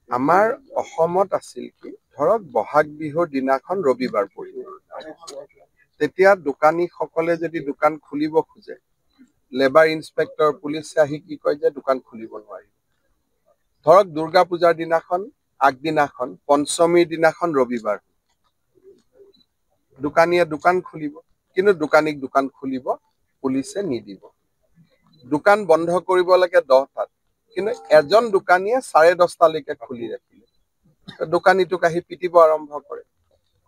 আমাৰ অসমত আছিল কি ধৰক বহাগ বিহুৰ দিনাখন ৰবিবাৰ পৰিব তেতিয়া দোকানীসকলে যদি দোকান খুলিব খোজে লেবাৰ ইনস্পেক্টৰ পুলিচে আহি কি কয় যে দোকান খুলিব নোৱাৰিব ধৰক দুৰ্গা পূজাৰ দিনাখন আগদিনাখন পঞ্চমীৰ দিনাখন ৰবিবাৰ দোকানীয়ে দোকান খুলিব কিন্তু দোকানীক দোকান খুলিব পুলিচে নিদিব দোকান বন্ধ কৰিব লাগে 10টাত কিন্তু এজন দোকানীয়ে 10:30লৈকে খুলি ৰাখিলে দোকানীটোক আহি পিটিব আৰম্ভ কৰে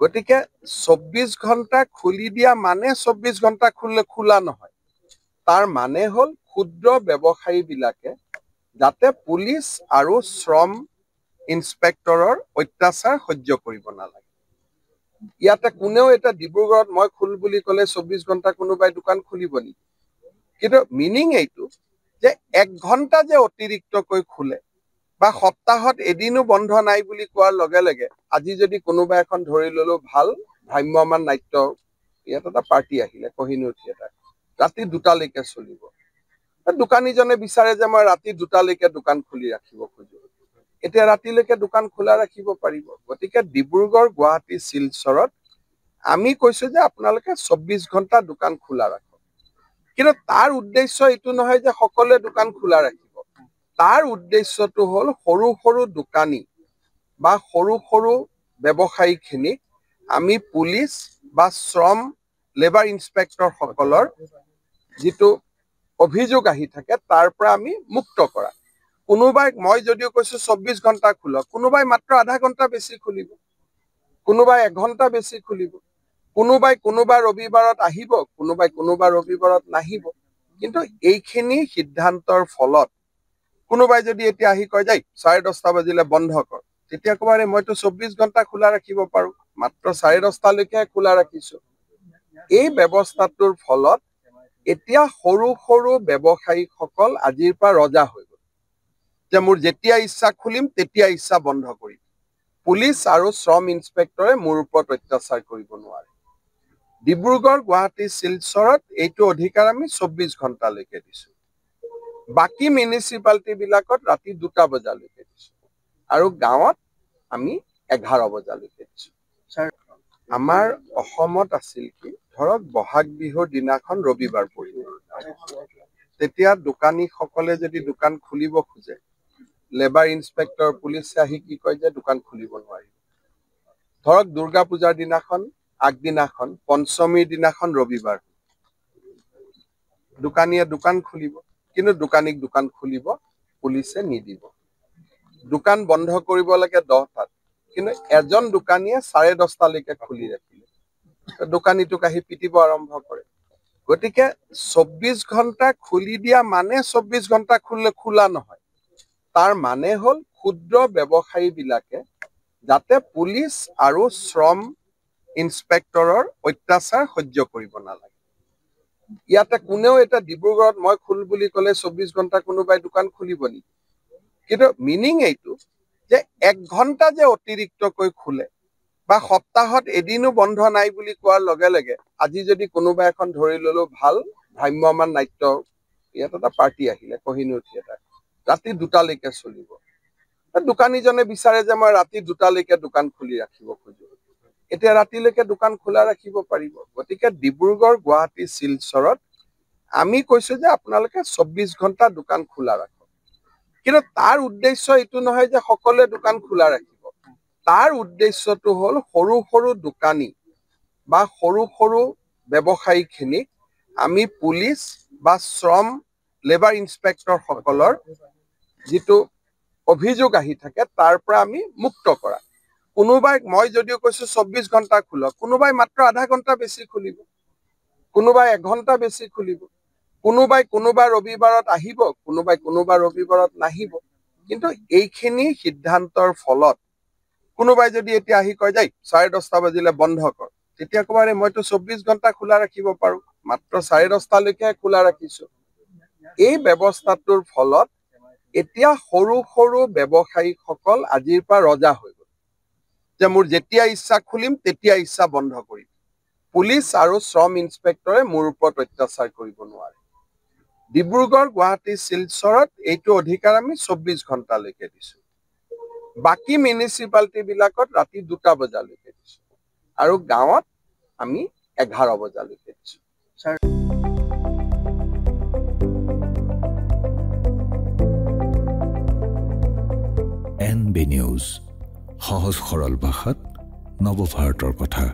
গতিকে 24 ঘণ্টা খুলি দিয়া মানে 24 ঘণ্টা খোলা নহয় তাৰ মানে হল ক্ষুদ্ৰ ব্যৱসায়ী বিলাকে যাতে পুলিচ আৰু শ্ৰম ইনস্পেক্টৰৰ অত্যাচাৰ সহ্য কৰিব নালাগে ইয়াতে কোনেও এটা ডিব্ৰুগড়ত মই খুল বুলি ক'লে 24 ঘণ্টা কোনোবাই দোকান খুলিব নেকি কিন্তু মিনিং এইটো যে 1 ঘণ্টা যে অতিৰিক্তকৈ খুলে বা সপ্তাহত এদিনো বন্ধ নাই বুলি কোৱাৰ লগে লগে আজি যদি কোনোবা এখন ধৰি ললো ভাল ভ্ৰাম্যমান নাট্য ইয়াত এটা পাৰ্টি আহিলে কহিনুৰ থিয়েটাৰ ৰাতি 2টালৈকে চলিব দোকানীজনে বিচাৰে যে মই ৰাতি 2টালৈকে দোকান খুলি ৰাখিব খোজো এতিয়া ৰাতিলৈকে দোকান খোলা ৰাখিব পাৰিব গতিকে ডিব্ৰুগড় গুৱাহাটী শিলচৰত আমি কৈছো যে আপোনালোকে 24 ঘণ্টা দোকান খোলা ৰাখক কিন্তু তাৰ উদ্দেশ্য এইটো নহয় যে সকলোৱে দোকান খোলা ৰাখিব তাৰ উদ্দেশ্যটো হল সৰু সৰু দোকানী বা সৰু সৰু ব্যৱসায়ীখিনিক আমি পুলিচ বা শ্ৰম লেবাৰ ইনস্পেক্টৰ সকলৰ যিটো অভিযোগ আহি থাকে তাৰ পৰা আমি মুক্ত কৰা কোনোবাই মই যদিও কৈছো 24 ঘণ্টা খোলক কোনোবাই মাত্ৰ আধা ঘণ্টা বেছি খুলিব কোনোবাই 1 ঘণ্টা বেছি খুলিব কোনোবাই কোনোবা ৰবিবাৰত আহিব কোনোবা ৰবিবাৰত নাহিব কিন্তু এইখিনি সিদ্ধান্তৰ ফলত কোনোবাই যদি এতিয়া আহি কয় যায় 10:30 বাজিলে বন্ধ কৰ তেতিয়া কবাৰে মইতো 24 ঘণ্টা খোলা ৰাখিব পাৰো মাত্ৰ 10:30লৈকে খোলা ৰাখিছো এই ব্যৱস্থাটোৰ ফলত এতিয়া সৰু সৰু ব্যৱসায়ীসকল আজিৰ পৰা ৰজা হৈ গ'ল যে মোৰ যেতিয়া ইচ্ছা খুলিম তেতিয়া ইচ্ছা বন্ধ কৰিম পুলিচ আৰু শ্ৰম ইনস্পেক্টৰে মোৰ ওপৰত অত্যাচাৰ কৰিব নোৱাৰে ডিব্ৰুগড় গুৱাহাটী শিলচৰত এইটো অধিকাৰ আমি 24 ঘণ্টালৈকে দিছো বাকি মিউনিচিপালিটি বিলাকত ৰাতি 2টা বজালৈকে দিছো আৰু গাঁৱত আমি 11 বজালৈকে দিছো আমাৰ অসমত আছিল কি ধৰক বহাগ বিহুৰ দিনাখন ৰবিবাৰ পৰিব তেতিয়া দোকানীসকলে যদি দোকান খুলিব খোজে লেবাৰ ইনস্পেক্টৰ পুলিচে আহি কি কয় যে দোকান খুলিব নোৱাৰিব ধৰক দুৰ্গা পূজাৰ দিনাখন আগদিনাখন পঞ্চমীৰ দিনাখন ৰবিবাৰ দোকানীয়ে দোকান খুলিব কিন্তু দোকানীক দোকান খুলিব পুলিচে নিদিব দোকান বন্ধ কৰিব লাগে 10টাত কিন্তু এজন দোকানীয়ে 10:30লৈকে খুলি ৰাখিলে দোকানীটোক আহি পিটিব আৰম্ভ কৰে গতিকে 24 ঘণ্টা খুলি দিয়া মানে 24 ঘণ্টা খোলা নহয় তাৰ মানে হল ক্ষুদ্ৰ ব্যৱসায়ী বিলাকে যাতে পুলিচ আৰু শ্ৰম ইনস্পেক্টৰৰ অত্যাচাৰ সহ্য কৰিব নালাগে ইয়াতে কোনেও এটা ডিব্ৰুগড়ত মই খুল বুলি ক'লে 24 ঘণ্টা কোনোবাই দোকান খুলিব নেকি কিন্তু মিনিং এইটো যে 1 ঘণ্টা যে অতিৰিক্তকৈ খুলে বা সপ্তাহত এদিনো বন্ধ নাই বুলি কোৱাৰ লগে লগে আজি যদি কোনোবা এখন ধৰি ললো ভাল ভ্ৰাম্যমান নাট্য ইয়াত এটা পাৰ্টি আহিলে কহিনুৰ থিয়েটাৰ ৰাতি 2টালৈকে চলিব দোকানীজনে বিচাৰে যে মই ৰাতি 2টালৈকে দোকান খুলি ৰাখিব খোজো এতিয়া ৰাতিলৈকে দোকান খোলা ৰাখিব পাৰিব গতিকে ডিব্ৰুগড় গুৱাহাটী শিলচৰত আমি কৈছো যে আপোনালোকে 24 ঘণ্টা দোকান খোলা ৰাখক কিন্তু তাৰ উদ্দেশ্য এইটো নহয় যে সকলোৱে দোকান খোলা ৰাখিব তাৰ উদ্দেশ্যটো হল সৰু সৰু দোকানী বা সৰু সৰু ব্যৱসায়ীখিনিক আমি পুলিচ বা শ্ৰম লেবাৰ ইনস্পেক্টৰ সকলৰ যিটো অভিযোগ আহি থাকে তাৰ পৰা আমি মুক্ত কৰা কোনোবাই মই যদিও কৈছো 24 ঘণ্টা খোলক কোনোবাই মাত্ৰ আধা ঘণ্টা বেছি খুলিব কোনোবাই 1 ঘণ্টা বেছি খুলিব কোনোবাই কোনোবা ৰবিবাৰত আহিব কোনোবা ৰবিবাৰত নাহিব কিন্তু এইখিনি সিদ্ধান্তৰ ফলত কোনোবাই যদি এতিয়া আহি কয় যায় 10:30 বাজিলে বন্ধ কৰ তেতিয়া কবাৰে মইতো 24 ঘণ্টা খোলা ৰাখিব পাৰো মাত্ৰ 10:30লৈকে খোলা ৰাখিছো এই ব্যৱস্থাটোৰ ফলত এতিয়া সৰু সৰু ব্যৱসায়ীসকল আজিৰ পৰা ৰজা হৈ গ'ল যে মোৰ যেতিয়া ইচ্ছা খুলিম তেতিয়া ইচ্ছা বন্ধ কৰিম পুলিচ আৰু শ্ৰম ইনস্পেক্টৰে মোৰ ওপৰত অত্যাচাৰ কৰিব নোৱাৰে ডিব্ৰুগড় গুৱাহাটী শিলচৰত এইটো অধিকাৰ আমি 24 ঘণ্টালৈকে দিছো বাকি মিউনিচিপালিটি বিলাকত ৰাতি 2টা বজালৈকে দিছো আৰু গাঁৱত আমি 11 বজালৈকে দিছো NB নিউজ সহজ সৰল ভাষাত নৱভাৰতৰ কথা